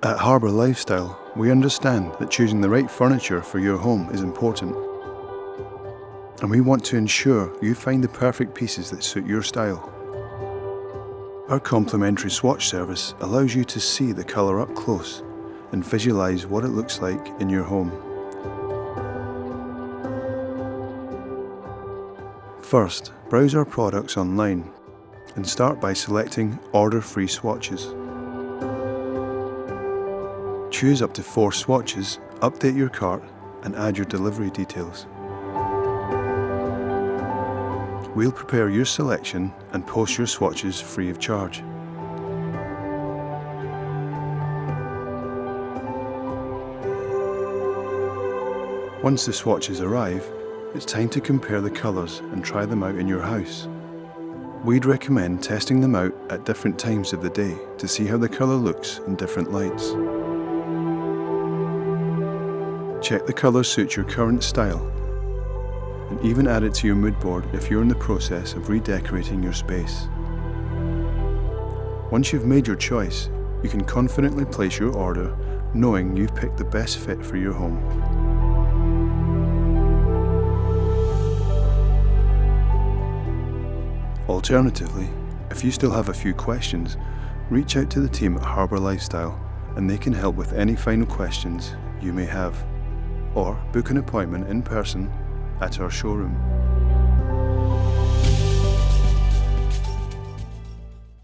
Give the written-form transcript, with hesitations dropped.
At Harbour Lifestyle, we understand that choosing the right furniture for your home is important. And we want to ensure you find the perfect pieces that suit your style. Our complimentary swatch service allows you to see the colour up close and visualise what it looks like in your home. First, browse our products online and start by selecting Order Free Swatches. Choose up to 4 swatches, update your cart and add your delivery details. We'll prepare your selection and post your swatches free of charge. Once the swatches arrive, it's time to compare the colours and try them out in your house. We'd recommend testing them out at different times of the day to see how the colour looks in different lights. Check the colour suits your current style and even add it to your mood board if you're in the process of redecorating your space. Once you've made your choice, you can confidently place your order knowing you've picked the best fit for your home. Alternatively, if you still have a few questions, reach out to the team at Harbour Lifestyle and they can help with any final questions you may have, or book an appointment in person at our showroom.